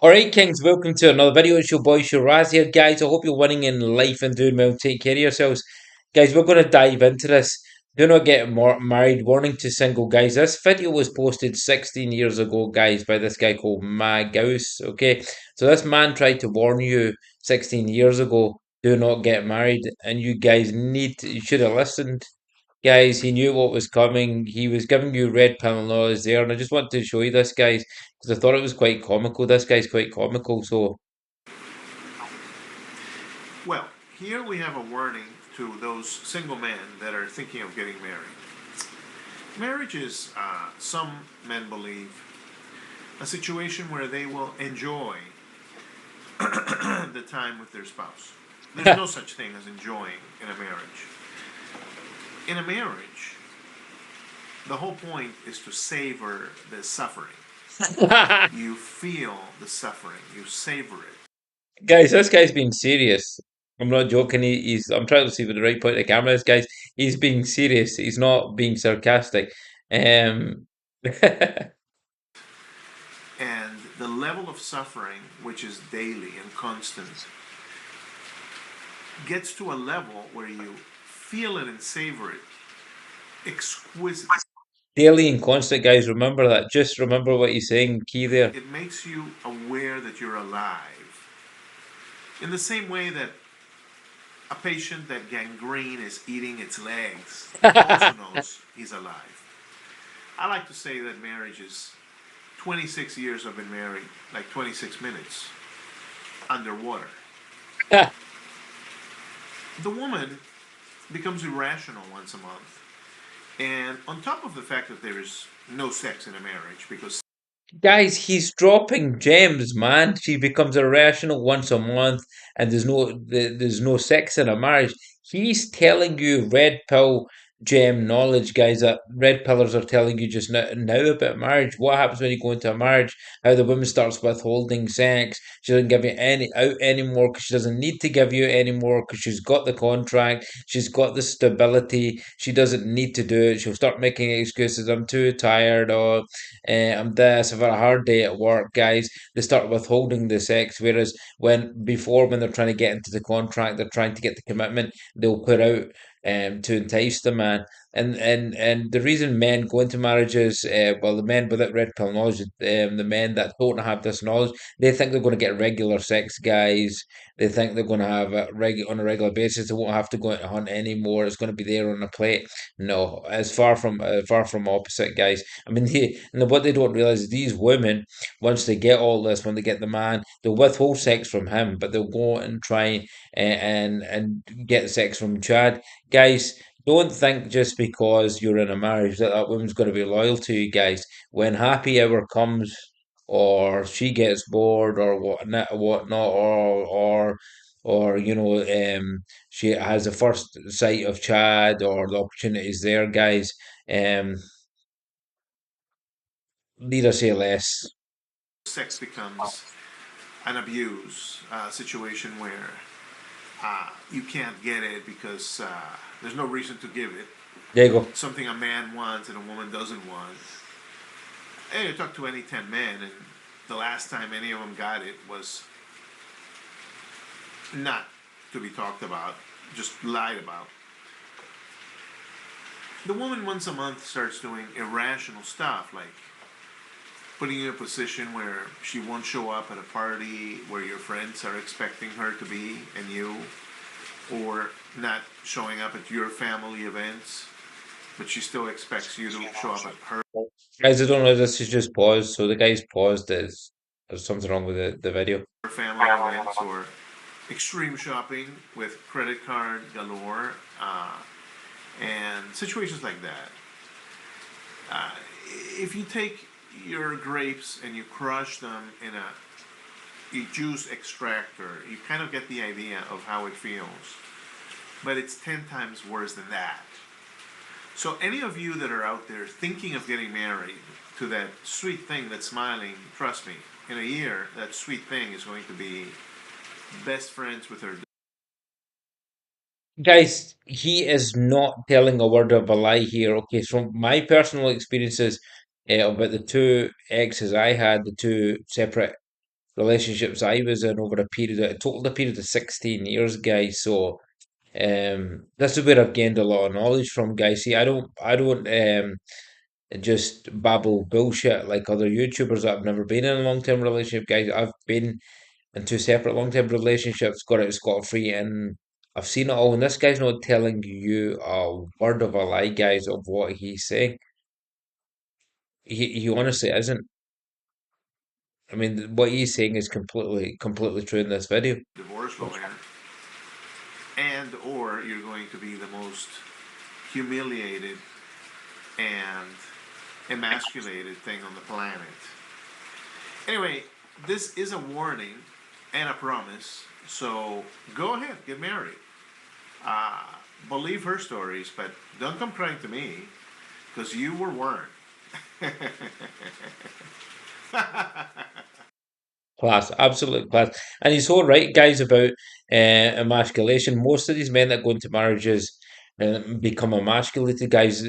Alright, Kings, welcome to another video. It's your boy Shiraz here, guys. I hope you're winning in life and doing well. Take care of yourselves. Guys, we're going to dive into this. Do not get married. Warning to single guys. This video was posted 16 years ago, guys, by this guy called Gauss. Okay, so this man tried to warn you 16 years ago, do not get married. And you guys you should have listened. Guys, he knew what was coming. He was giving you red pill knowledge there, and I just wanted to show you this, guys, because I thought it was quite comical. This guy's quite comical, so Well, here we have a warning to those single men that are thinking of getting married. Marriage is, some men believe, a situation where they will enjoy the time with their spouse. There's no such thing as enjoying in a marriage. In a marriage, the whole point is to savor the suffering. You feel the suffering, you savor it. guys, this guy's being serious. I'm not joking. I'm trying to see with the right point of the camera is, guys. He's being serious. He's not being sarcastic. Um, And the level of suffering, which is daily and constant, gets to a level where you feel it and savor it exquisite. daily and constant, guys. Remember that. Just remember what he's saying. Key there. It makes you aware that you're alive. In the same way that a patient that gangrene is eating its legs also knows he's alive. I like to say that marriage is 26 years I've been married, like 26 minutes underwater. The woman becomes irrational once a month. And on top of the fact that there is no sex in a marriage, because Guys, he's dropping gems, man. She becomes irrational once a month, and there's no sex in a marriage. He's telling you red pill gem knowledge, guys. That red pillars are telling you just now about marriage. What happens when you go into a marriage? How the woman starts withholding sex. She doesn't give you any out anymore because she doesn't need to give you anymore because she's got the contract. She's got the stability. She doesn't need to do it. She'll start making excuses. I'm too tired, or I'm this. I've had a hard day at work, guys. They start withholding the sex, whereas when they're trying to get into the contract, they're trying to get the commitment. They'll put out to entice the man. And the reason men go into marriages, well, the men without red pill knowledge, the men that don't have this knowledge, they think they're going to get regular sex, guys. They think they're going to have on a regular basis. They won't have to go out and hunt anymore. It's going to be there on a plate. No, it's far from opposite, guys. I mean, and what they don't realize is these women, once they get all this, when they get the man, they'll withhold sex from him, but they'll go and try and get sex from Chad. Guys, don't think just because you're in a marriage that that woman's going to be loyal to you, guys. When happy hour comes, or she gets bored, or whatnot, or she has the first sight of Chad, or the opportunities there, guys. Um, Need I say less? sex becomes an abuse situation where you can't get it because there's no reason to give it. There you go. Something a man wants and a woman doesn't want. Hey, I talked to any 10 men, and the last time any of them got it was not to be talked about, just lied about. The woman once a month starts doing irrational stuff like putting you in a position where she won't show up at a party where your friends are expecting her to be and you, or not showing up at your family events, but she still expects you to show up at her Guys, I don't know. This is just paused, so the guy's paused. There's something wrong with the video. family events, or extreme shopping with credit card galore, and situations like that. Uh, if you take your grapes and you crush them in a juice extractor, you kind of get the idea of how it feels. But it's 10 times worse than that. So, any of you that are out there thinking of getting married to that sweet thing that's smiling, trust me, in a year, that sweet thing is going to be best friends with her. Guys, he is not telling a word of a lie here. Okay, so from my personal experiences about the two exes I had, the two separate relationships I was in over a total a period of 16 years, guys. So this is where I've gained a lot of knowledge from, guys. See, I don't just babble bullshit like other YouTubers that have never been in a long term relationship, guys. I've been in two separate long term relationships, got out scot free, and I've seen it all. And this guy's not telling you a word of a lie, guys, of what he's saying. He honestly isn't. I mean, what he's saying is completely true in this video. divorce lawyer, and or you're going to be the most humiliated and emasculated thing on the planet. Anyway, this is a warning and a promise. So go ahead, get married. Uh, Believe her stories, but don't come crying to me because you were warned. Class, absolute class. And he's so right, guys, about emasculation. Most of these men that go into marriages become emasculated, guys.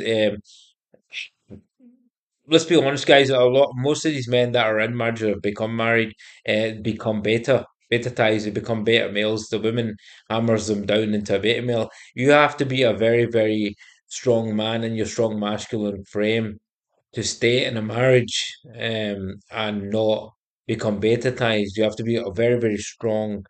Let's be honest, guys. Most of these men that are in marriage or have become married, become betatized. They become beta males. The women hammers them down into a beta male. You have to be a very, very strong man in your strong masculine frame to stay in a marriage and not become beta-tized. You have to be a very, very strong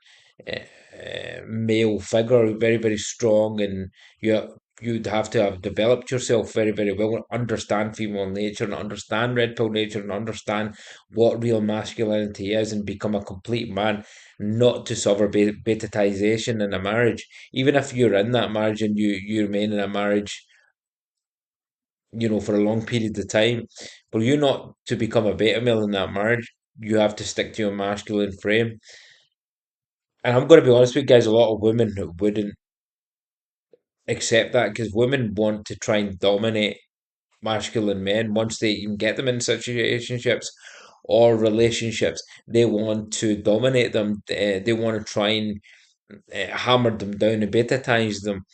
male figure, very, very strong, and you'd have to have developed yourself very, very well, understand female nature and understand red pill nature and understand what real masculinity is and become a complete man, not to suffer beta-tization in a marriage. Even if you're in that marriage and you remain in a marriage for a long period of time. For you not to become a beta male in that marriage, you have to stick to your masculine frame. And I'm going to be honest with you guys, a lot of women wouldn't accept that because women want to try and dominate masculine men once they even get them in situationships or relationships. They want to dominate them. They want to try and hammer them down and beta-tize them,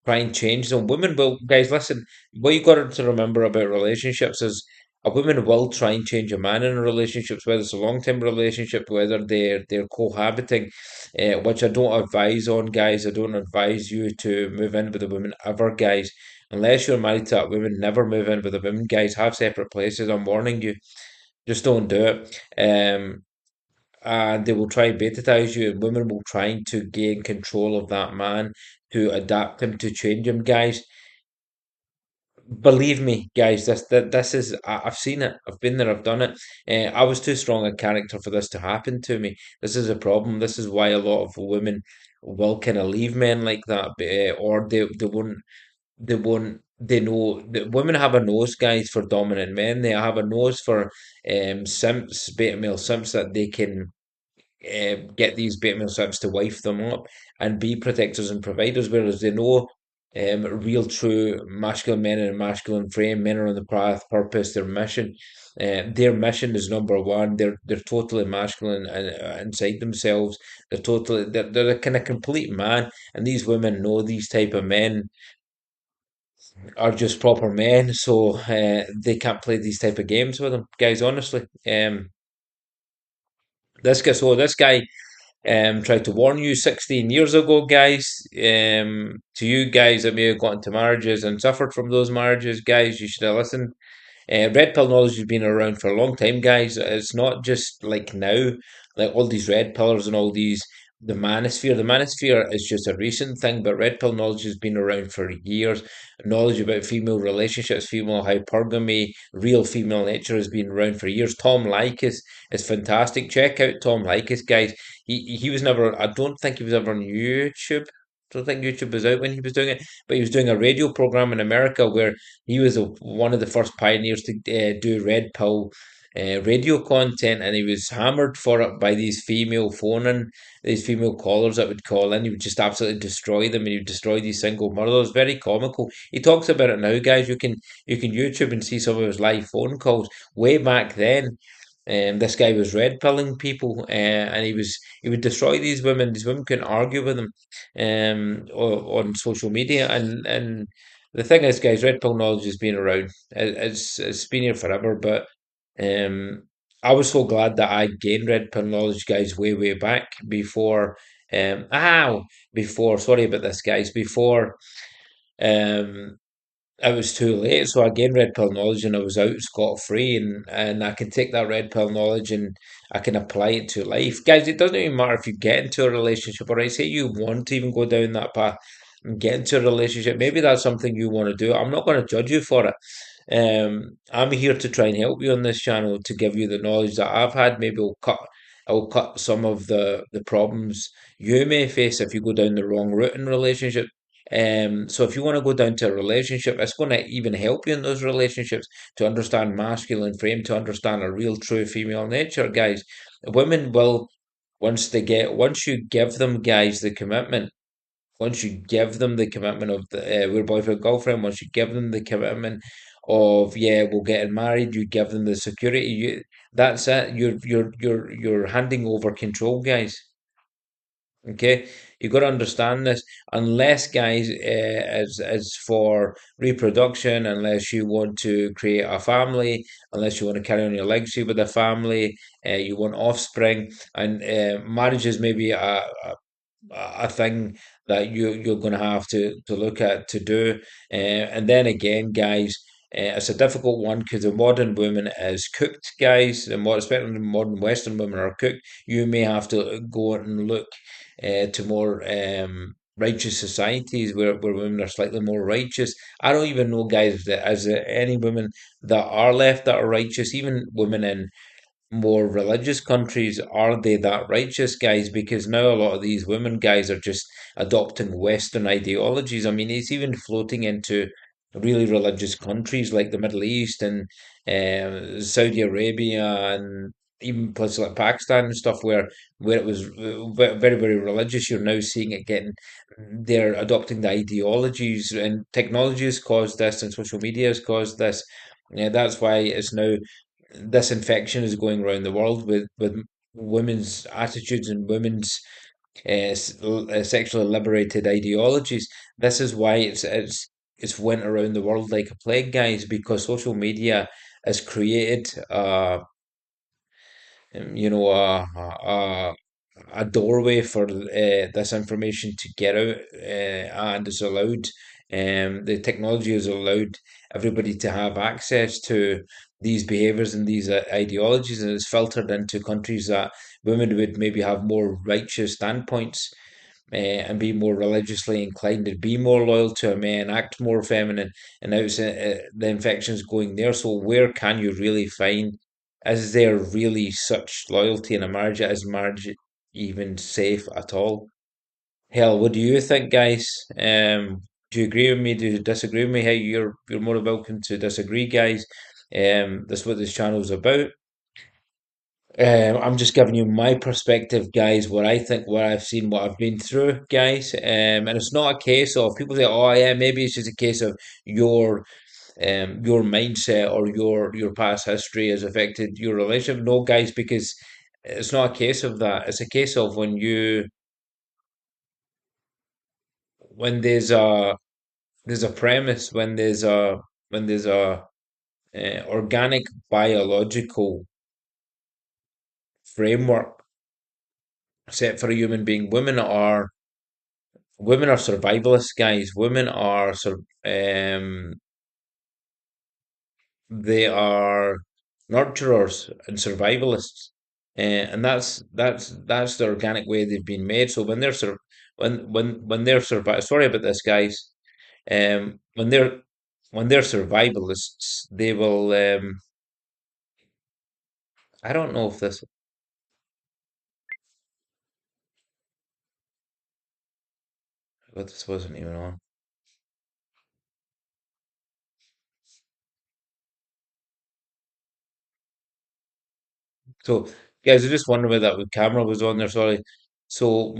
try and change them. Women will, guys, listen, what you got to remember about relationships is a woman will try and change a man in a relationship, whether it's a long term relationship, whether they're cohabiting, which I don't advise on, guys. I don't advise you to move in with a woman ever, guys. Unless you're married to that woman, never move in with a woman, guys. Have separate places. I'm warning you. Just don't do it. And they will try and beta-tize you, and women will try to gain control of that man, to adapt him, to change him, guys. Believe me, guys, this is I've seen it. I've been there. I've done it. I was too strong a character for this to happen to me. This is a problem. This is why a lot of women will kind of leave men like that, or they know that women have a nose, guys, for dominant men. They have a nose for simps, beta male simps that they can get these beta male simps to wife them up and be protectors and providers, whereas they know real true masculine men in a masculine frame, men are on the path, purpose, their mission is number one. They're totally masculine inside themselves. They're a kind of complete man, and these women know these type of men are just proper men, so they can't play these type of games with them, guys. Honestly, this guy tried to warn you 16 years ago, guys. To you guys that may have got into marriages and suffered from those marriages, guys, you should have listened. Red pill knowledge has been around for a long time, guys. It's not just like now, like all these red pillars and all these the manosphere. The manosphere is just a recent thing, but red pill knowledge has been around for years. Knowledge about female relationships, female hypergamy, real female nature has been around for years. Tom Likas is fantastic. Check out Tom Likas, guys. He was never. I don't think he was ever on YouTube. I don't think YouTube was out when he was doing it, but he was doing a radio program in America where he was one of the first pioneers to do red pill radio content, and he was hammered for it by these female callers that would call in. He would just absolutely destroy them, and he would destroy these single mothers. Very comical. He talks about it now, guys. You can YouTube and see some of his live phone calls way back then. This guy was red pilling people, and he would destroy these women. These women couldn't argue with him, on social media. And the thing is, guys, red pill knowledge has been around. It's been here forever, but um, I was so glad that I gained red pill knowledge, guys, way back before. Um, ow, before. Sorry about this, guys. Before um, it was too late. So I gained red pill knowledge, and I was out scot free, and I can take that red pill knowledge and I can apply it to life, guys. It doesn't even matter if you get into a relationship, or I say you want to even go down that path and get into a relationship. Maybe that's something you want to do. I'm not going to judge you for it. I'm here to try and help you on this channel to give you the knowledge that I've had. Maybe I'll cut some of the problems you may face if you go down the wrong route in relationship. So if you want to go down to a relationship, it's going to even help you in those relationships to understand masculine frame, to understand a real true female nature, guys. Women will once you give them, guys, the commitment, once you give them the commitment of the we're boyfriend girlfriend, once you give them the commitment of, yeah, we're getting married, you give them the security, that's it. You're handing over control, guys. Okay, you got to understand this. Unless, guys, as for reproduction, unless you want to create a family, unless you want to carry on your legacy with a family, you want offspring, and marriage is maybe a thing that you're going to have to look at to do. And then again, guys, it's a difficult one because the modern woman is cooked, guys. Especially the modern Western women are cooked. You may have to go and look to more righteous societies where women are slightly more righteous. I don't even know, guys, that as any women that are left that are righteous, even women in more religious countries, are they that righteous, guys? Because now a lot of these women, guys, are just adopting Western ideologies. I mean, it's even floating into really religious countries like the Middle East and Saudi Arabia, and even places like Pakistan and stuff, where it was very religious. You're now seeing it getting, they're adopting the ideologies, and technology has caused this, and social media has caused this. Yeah, that's why it's now this infection is going around the world with women's attitudes and women's sexually liberated ideologies. This is why it's went around the world like a plague, guys, because social media has created a doorway for this information to get out, and it's allowed, the technology has allowed everybody to have access to these behaviors and these ideologies, and it's filtered into countries that women would maybe have more righteous standpoints, and be more religiously inclined and be more loyal to a man, act more feminine, and now the infection's going there. So where can you really find? Is there really such loyalty in a marriage? Is marriage even safe at all? Hell, what do you think, guys? Do you agree with me? Do you disagree with me? Hey, you're more than welcome to disagree, guys. That's what this channel is about. I'm just giving you my perspective, guys, what I think, what I've seen, what I've been through, guys. And it's not a case of people say, "Oh, yeah, maybe it's just a case of your your mindset or your past history has affected your relationship." No, guys, because it's not a case of that. It's a case of when there's a premise, when there's a organic biological framework set for a human being. Women are survivalists, guys. They are nurturers and survivalists, and that's the organic way they've been made. So when they're sorry about this, guys. When they're survivalists, they will. I don't know if this. But this wasn't even on. So, guys, I just wondered whether that camera was on there. Sorry. So,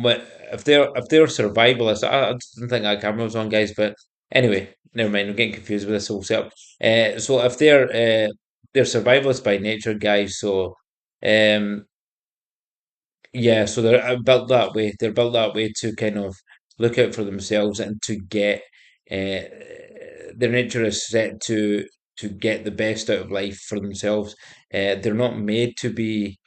if they're survivalists, I didn't think that camera was on, guys. But anyway, never mind. I'm getting confused with this whole setup. So if they're survivalists by nature, guys. So, um, yeah. So they're built that way. They're built that way to kind of look out for themselves and to get. Uh, their nature is set to get the best out of life for themselves. They're not made to be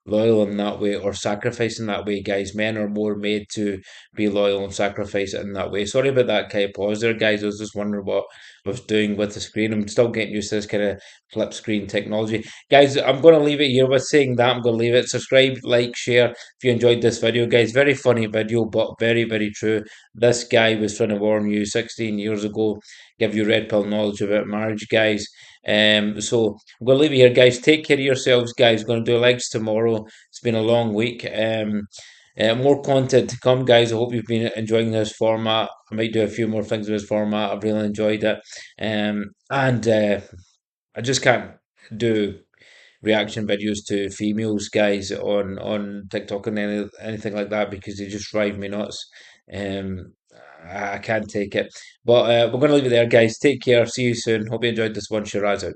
loyal in that way or sacrificing that way, guys. Men are more made to be loyal and sacrifice it in that way. Sorry about that kind of pause there, guys. I was just wondering what I was doing with the screen. I'm still getting used to this kind of flip screen technology. Guys, I'm going to leave it here with saying that. I'm going to leave it. Subscribe, like, share if you enjoyed this video, guys. Very funny video, but very, very true. This guy was trying to warn you 16 years ago, give you red pill knowledge about marriage, guys. So I'm going to leave it here, guys. Take care of yourselves, guys. Going to do legs tomorrow. It's been a long week. More content to come, guys. I hope you've been enjoying this format. I might do a few more things with this format. I've really enjoyed it. And I just can't do reaction videos to females, guys, on TikTok and anything like that because they just drive me nuts. Um, I can't take it. But we're going to leave it there, guys. Take care. See you soon. Hope you enjoyed this one. Shiraz out.